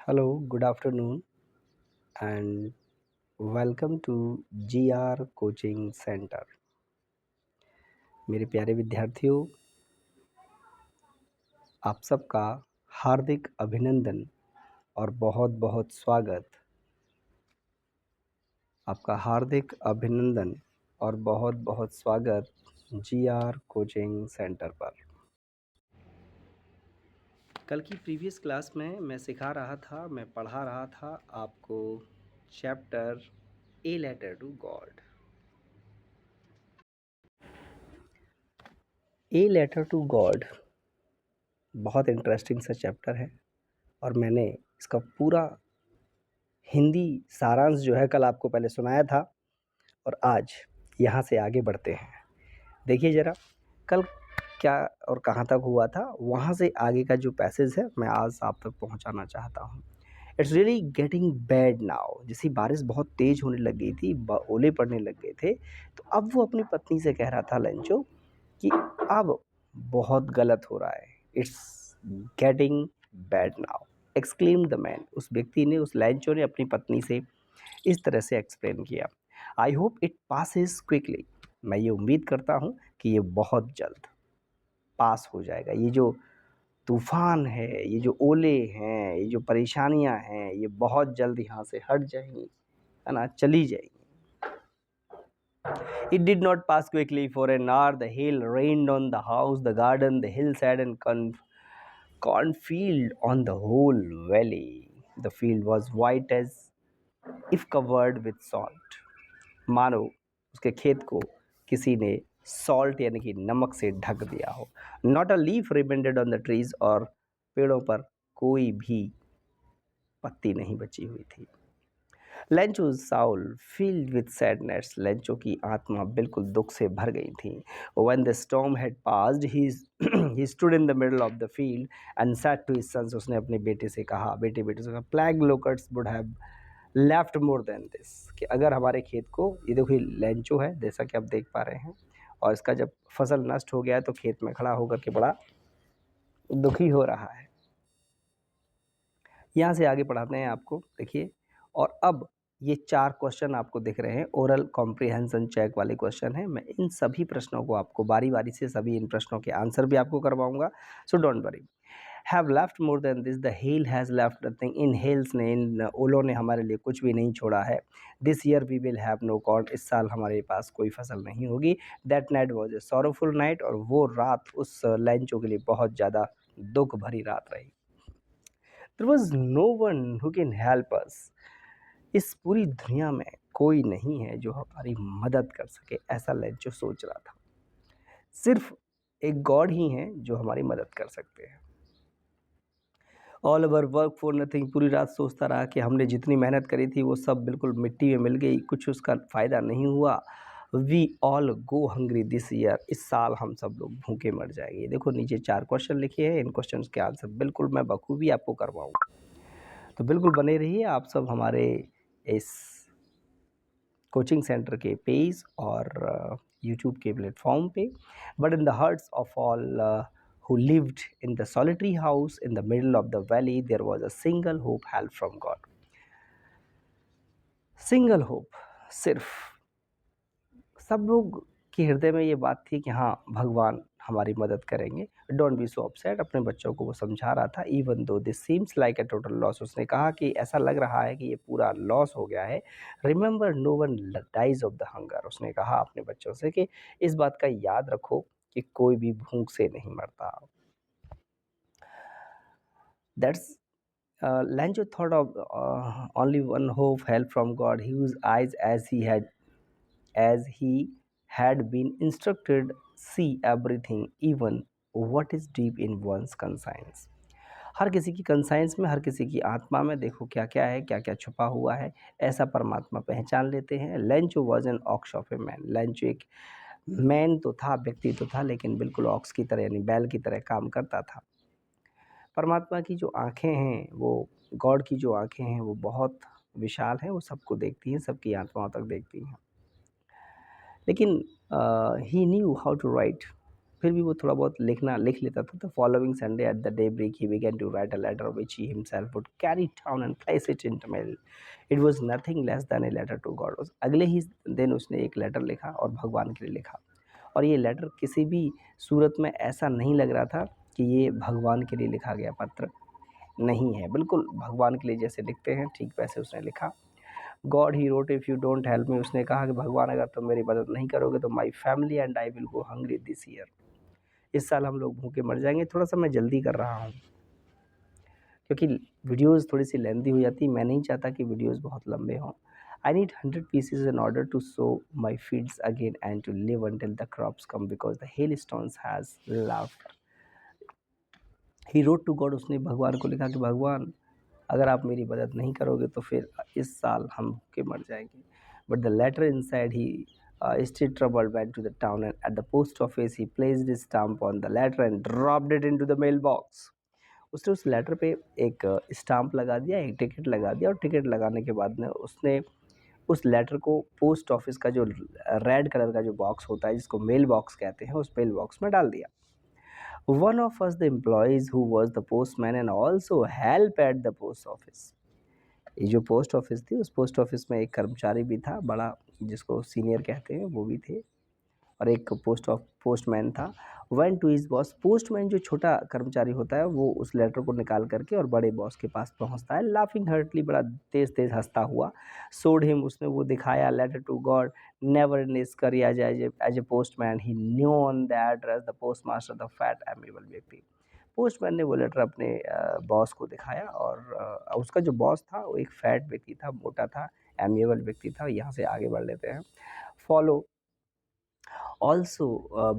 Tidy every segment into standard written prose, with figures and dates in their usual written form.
Hello, good afternoon, and welcome to GR coaching centre. मेरे प्यारे विद्यार्थियों, आप सबका हार्दिक अभिनंदन और बहुत बहुत स्वागत। आपका हार्दिक अभिनंदन और बहुत बहुत स्वागत GR कोचिंग सेंटर पर। कल की प्रीवियस क्लास में मैं सिखा रहा था, मैं पढ़ा रहा था आपको chapter a letter to God. A letter to God बहुत इंटरेस्टिंग सा चैप्टर है और मैंने इसका पूरा हिंदी सारांश जो है कल आपको पहले सुनाया था और आज यहाँ से आगे बढ़ते हैं। देखिए ज़रा कल क्या और कहाँ तक हुआ था, वहाँ से आगे का जो पैसेज है मैं आज आप तक पहुँचाना चाहता हूँ। It's really getting bad now. जैसी बारिश बहुत तेज़ होने लग गई थी, ओले पड़ने लग गए थे, तो अब वो अपनी पत्नी से कह रहा था लेंचो कि अब बहुत गलत हो रहा है। It's getting bad now exclaim the man. उस व्यक्ति ने, उस लैंचो ने अपनी पत्नी से इस तरह से एक्सप्लेन किया। I hope it passes quickly. मैं ये उम्मीद करता हूँ कि ये बहुत जल्द पास हो जाएगा। ये जो तूफान है, ये जो ओले हैं, ये जो परेशानियाँ हैं, ये बहुत जल्द यहाँ से हट जाएंगी, है ना, चली जाएंगी। It did not pass quickly. For an hour, the hail rained on the house, the garden, the hillside, and cornfield on the whole valley. The field was white as if covered with salt. मानो उसके खेत को किसी ने salt यानी कि नमक से ढक दिया हो। Not a leaf remained on the trees, और पेड़ों पर कोई भी पत्ती नहीं बची हुई थी। लेंचो's soul filled with sadness. Lencho की आत्मा बिल्कुल दुख से भर गई थी। When the storm had passed, he stood in the middle of the field and said to his sons. उसने अपने बेटे से कहा, बेटे से कहा, plague locusts would have left more than this, कि अगर हमारे खेत को, ये देखो ये लेंचो है जैसा कि आप देख पा रहे हैं, और इसका जब फसल नष्ट हो गया है तो खेत में खड़ा होकर के बड़ा दुखी हो रहा है। यहाँ से आगे पढ़ाते हैं आपको, देखिए। और अब ये 4 क्वेश्चन आपको दिख रहे हैं, ओरल कॉम्प्रिहेंशन चेक वाले क्वेश्चन हैं। मैं इन सभी प्रश्नों को आपको बारी-बारी से, सभी इन प्रश्नों के आंसर भी आपको करवाऊँगा, so don't worry. Have left more than this, the hail has left nothing. इन हेल्स ने, इन ओलों ने हमारे लिए कुछ भी नहीं छोड़ा है। This year we will have no corn, इस साल हमारे पास कोई फसल नहीं होगी। That night was a sorrowful night, और वो रात उस लेंचो के लिए बहुत ज़्यादा दुःख भरी रात रही। There was no one who can help us. इस पूरी दुनिया में कोई नहीं है जो हमारी मदद कर सके, ऐसा लेंचो सोच रहा था। सिर्फ एक गॉड ही हैं जो हमारी मदद कर सकते हैं। All over work for nothing, पूरी रात सोचता रहा कि हमने जितनी मेहनत करी थी वो सब बिल्कुल मिट्टी में मिल गई, कुछ उसका फ़ायदा नहीं हुआ। We all go hungry this year, इस साल हम सब लोग भूखे मर जाएंगे। देखो नीचे 4 क्वेश्चन लिखे हैं, इन क्वेश्चन के आंसर बिल्कुल मैं बखूबी आपको करवाऊँगा, तो बिल्कुल बने रहिए आप सब हमारे इस कोचिंग सेंटर के पेज और यूट्यूब के प्लेटफॉर्म पे। But in the hearts of all who lived in the solitary house in the middle of the valley, there was a single hope, help from God. Single hope, सिर्फ सब लोग के हृदय में ये बात थी कि हाँ, भगवान हमारी मदद करेंगे। डोंट बी सो अपसेट, अपने बच्चों को वो समझा रहा था। Even though this seems like a total loss, उसने कहा कि ऐसा लग रहा है कि ये पूरा लॉस हो गया है। Remember no one dies of the hunger, उसने कहा अपने बच्चों से कि इस बात का याद रखो कि कोई भी भूख से नहीं मरता। That's Lancho thought of only one hope, help from God, whose eyes, as he had been instructed, see everything, even what is deep in one's conscience. हर किसी की कंसाइंस में, हर किसी की आत्मा में देखो क्या क्या है, क्या क्या छुपा हुआ है, ऐसा परमात्मा पहचान लेते हैं। Lencho was an ox of a man. Lencho एक मैन तो था, व्यक्ति तो था, लेकिन बिल्कुल ऑक्स की तरह यानी बैल की तरह काम करता था। परमात्मा की जो आँखें हैं, वो गॉड की जो आँखें हैं वो बहुत विशाल हैं, वो सबको देखती हैं, सबकी आत्माओं तक देखती हैं। लेकिन ही न्यू हाउ टू राइट, फिर भी वो थोड़ा बहुत लिखना लिख लेता था। तो following Sunday at the day break he began to write a letter which he himself would carry down and place it in mail. It was nothing less than a letter to God. अगले ही दिन उसने एक letter लिखा और भगवान के लिए लिखा। और ये लेटर किसी भी सूरत में ऐसा नहीं लग रहा था कि ये भगवान के लिए लिखा गया पत्र नहीं है, बिल्कुल भगवान के लिए जैसे लिखते हैं ठीक वैसे उसने लिखा। God he wrote if you don't help me, उसने कहा कि भगवान अगर तुम मेरी मदद नहीं करोगे तो my family and I will go hungry this year. इस साल हम लोग भूखे मर जाएंगे। थोड़ा सा मैं जल्दी कर रहा हूँ क्योंकि वीडियोज़ थोड़ी सी लेंदी हो जाती है, मैं नहीं चाहता कि वीडियोज़ बहुत लंबे हों। I need 100 pieces in order to sow my fields again and to live until the crops come because the hailstones has laughed. He wrote to God, उसने भगवान को लिखा कि भगवान अगर आप मेरी मदद नहीं करोगे तो फिर इस साल हम भूखे मर जाएंगे। But the letter inside he still troubled went to the town and at the post office he placed his stamp on the letter and dropped it into the mailbox. उसने उस लेटर पे एक स्टाम्प लगा दिया, एक ticket लगा दिया और टिकट लगाने के बाद में उसने उस लेटर को पोस्ट ऑफिस का जो रेड कलर का जो बॉक्स होता है जिसको मेल बॉक्स कहते हैं उस मेल बॉक्स में डाल दिया। One of us, the employees who was the postman and also help at the post office. ये जो पोस्ट ऑफिस थी उस पोस्ट ऑफिस में एक कर्मचारी भी था बड़ा, जिसको सीनियर कहते हैं, वो भी थे और एक पोस्टमैन था। Went to his boss, postman जो छोटा कर्मचारी होता है वो उस लेटर को निकाल करके और बड़े बॉस के पास पहुंचता है। लाफिंग हर्टली, बड़ा तेज तेज हंसता हुआ। सोड हिम, उसने वो दिखाया letter to God never in his career as a postman he knew on the address the postmaster the fat amiable व्यक्ति। पोस्टमैन ने वो लेटर अपने बॉस को दिखाया और उसका जो बॉस था वो एक फैट व्यक्ति था, मोटा था, एमेबल व्यक्ति था। यहाँ से आगे बढ़ लेते हैं। Follow also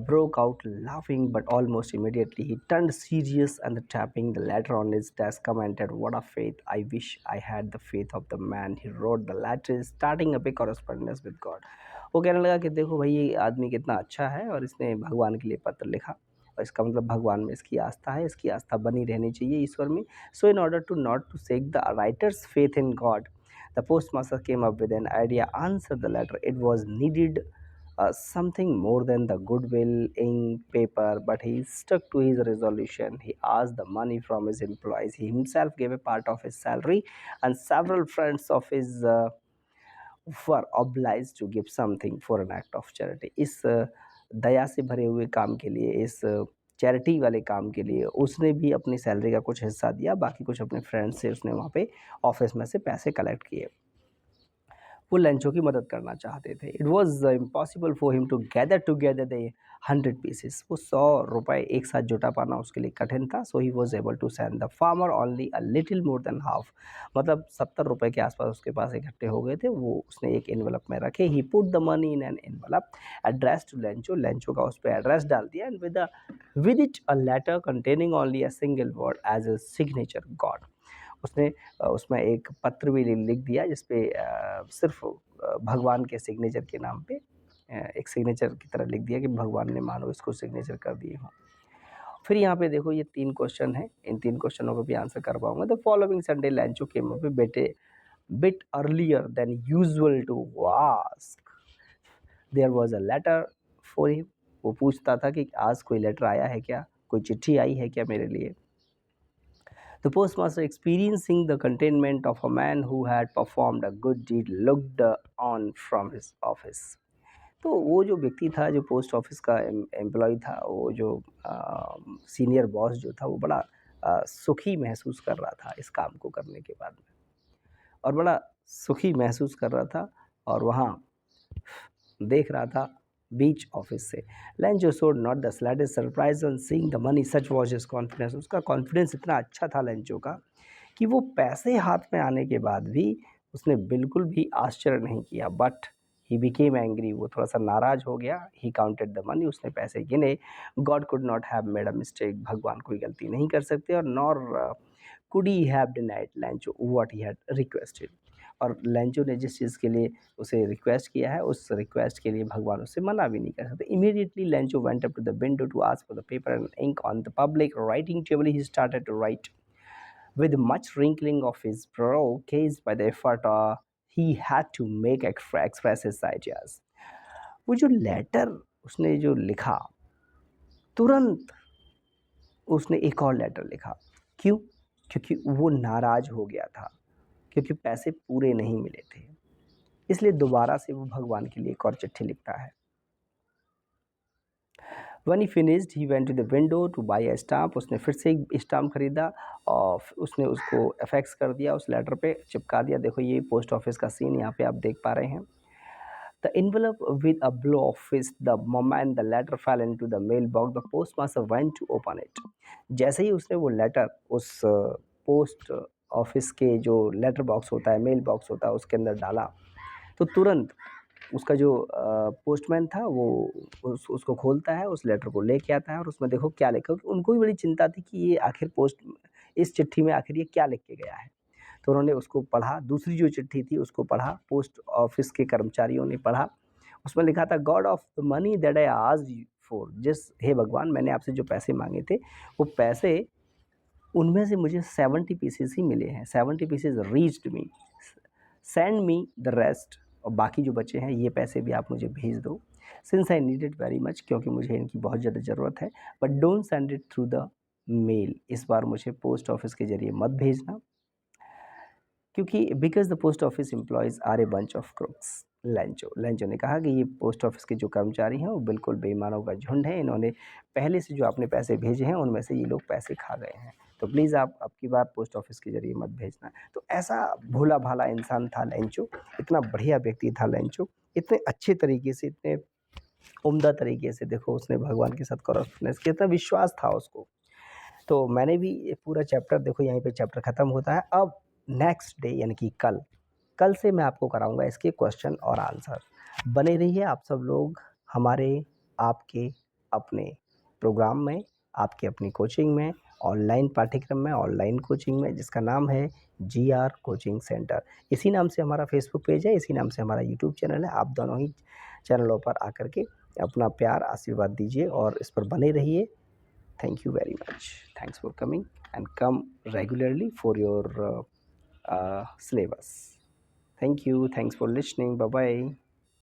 broke out laughing, but almost immediately he turned serious and tapping the letter on his desk commented, "What a faith! I wish I had the faith of the man he wrote the letter, starting up a correspondence with God." वो कहने लगा कि देखो भाई ये आदमी कितना अच्छा है और इसने भगवान के लिए पत्र लिखा और इसका मतलब भगवान में इसकी आस्था है, इसकी आस्था बनी रहनी चाहिए ईश्वर में। So in order to not to shake the writer's faith in God, the postmaster came up with an idea, answered the letter. It was needed something more than the goodwill ink paper, but he stuck to his resolution. He asked the money from his employees. He himself gave a part of his salary, and several friends of his were obliged to give something for an act of charity. इस दया से भरे हुए काम के लिए, इस charity वाले काम के लिए उसने भी अपनी सैलरी का कुछ हिस्सा दिया, बाकी कुछ अपने फ्रेंड्स से उसने वहाँ पे ऑफिस में से पैसे कलेक्ट किए। वो लंचों की मदद करना चाहते थे। It was impossible for him to gather together the 100 pieces। वो 100 रुपए एक साथ जुटा पाना उसके लिए कठिन था। So he was able to send the farmer only a little more than half, मतलब 70 रुपए के आसपास उसके पास इकट्ठे हो गए थे। वो उसने एक एनवलप में रखे। He put the money in an envelope addressed to Lencho, Lencho का उस पर एड्रेस डाल दिया and with it a letter containing only a single word as a signature God. उसने उसमें एक पत्र भी लिख दिया जिसपे सिर्फ भगवान के सिग्नेचर के नाम पे एक सिग्नेचर की तरह लिख दिया कि भगवान ने मानो इसको सिग्नेचर कर दिए हों। फिर यहाँ पे देखो ये 3 क्वेश्चन हैं, इन 3 क्वेश्चनों को भी आंसर कर पाऊँगा। The following Sunday Lencho came up बेटे bit earlier than usual to ask there was a letter for him. वो पूछता था कि आज कोई लेटर आया है क्या, कोई चिट्ठी आई है क्या मेरे लिए। The postmaster, experiencing the contentment of a man who had performed a good deed, looked on from his office. तो वो जो व्यक्ति था, जो पोस्ट ऑफिस का एम्प्लॉय था, वो जो सीनियर बॉस जो था, वो बड़ा सुखी महसूस कर रहा था इस काम को करने के बाद में, और बड़ा सुखी महसूस कर रहा था और वहाँ देख रहा था बीच ऑफिस से। Lencho showed not the slightest surprise on seeing the money, such was his confidence. उसका कॉन्फिडेंस इतना अच्छा था लेंचो का कि वो पैसे हाथ में आने के बाद भी उसने बिल्कुल भी आश्चर्य नहीं किया। बट ही बिकेम एंग्री, वो थोड़ा सा नाराज हो गया। ही काउंटेड द मनी, उसने पैसे गिने। God could not have made a mistake, भगवान कोई गलती नहीं कर सकते। और nor could he have denied Lencho what he had requested, और लेंचो ने जिस चीज़ के लिए उसे रिक्वेस्ट किया है उस रिक्वेस्ट के लिए भगवान उससे मना भी नहीं कर सकते। Immediately Lencho went up to the window to ask for the paper and ink on the public writing table. He started to write with much wrinkling of his brow caused by the effort he had to make express his ideas। वो जो letter उसने जो लिखा तुरंत उसने एक और letter लिखा। क्यों? क्योंकि वो नाराज़ हो गया था, क्योंकि पैसे पूरे नहीं मिले थे। इसलिए दोबारा से वो भगवान के लिए एक और चिट्ठी लिखता है। When he finished, he went to the window to buy a stamp. उसने फिर से एक स्टाम्प खरीदा और उसने उसको अफेक्स कर दिया, उस लेटर पे चिपका दिया। देखो ये पोस्ट ऑफिस का सीन यहाँ पे आप देख पा रहे हैं। The envelope with a blow of fist, the moment the letter fell into the mailbox, the postmaster went to open it. जैसे ही उसने वो लेटर उस पोस्ट ऑफिस के जो लेटर बॉक्स होता है, मेल बॉक्स होता है, उसके अंदर डाला, तो तुरंत उसका जो पोस्टमैन था वो उसको खोलता है, उस लेटर को लेके आता है और उसमें देखो क्या लिखा है। उनको भी बड़ी चिंता थी कि ये आखिर इस चिट्ठी में आखिर ये क्या लिख के गया है। तो उन्होंने उसको पढ़ा, दूसरी जो चिट्ठी थी उसको पढ़ा, पोस्ट ऑफिस के कर्मचारियों ने पढ़ा। उसमें लिखा था, God of the money that I asked you for, हे भगवान, मैंने आपसे जो पैसे माँगे थे, वो पैसे उनमें से मुझे 70 पीसेस ही मिले हैं। 70 pieces reached me, send me the rest, और बाकी जो बचे हैं ये पैसे भी आप मुझे भेज दो। Since I need it very much, क्योंकि मुझे इनकी बहुत ज़्यादा ज़रूरत है। But don't send it through the mail, इस बार मुझे पोस्ट ऑफिस के ज़रिए मत भेजना, क्योंकि because the post office employees are a bunch of crooks. Lencho ने कहा कि ये पोस्ट ऑफिस के जो कर्मचारी हैं वो बिल्कुल बेईमानों का झुंड है। इन्होंने पहले से जो आपने पैसे भेजे हैं उनमें से ये लोग पैसे खा गए हैं। तो प्लीज़ आप अब की बार पोस्ट ऑफिस के ज़रिए मत भेजना। तो ऐसा भोला-भाला इंसान था लेंचो, इतना बढ़िया व्यक्ति था लेंचो, इतने अच्छे तरीके से, इतने उम्दा तरीके से देखो उसने भगवान के साथ कॉरेस्पॉन्डेंस किया, इतना विश्वास था उसको। तो मैंने भी ये पूरा चैप्टर देखो, यहीं पे चैप्टर ख़त्म होता है। अब नेक्स्ट डे यानी कि कल से मैं आपको कराऊँगा इसके क्वेश्चन और आंसर। बने रहिए आप सब लोग हमारे, आपके अपने प्रोग्राम में, आपकी अपनी कोचिंग में, ऑनलाइन पाठ्यक्रम में, ऑनलाइन कोचिंग में, जिसका नाम है जीआर कोचिंग सेंटर। इसी नाम से हमारा फेसबुक पेज है, इसी नाम से हमारा यूट्यूब चैनल है। आप दोनों ही चैनलों पर आकर के अपना प्यार, आशीर्वाद दीजिए और इस पर बने रहिए। Thank you very much. Thanks for coming and come regularly for your syllabus. Thank you. Thanks for listening. Bye bye.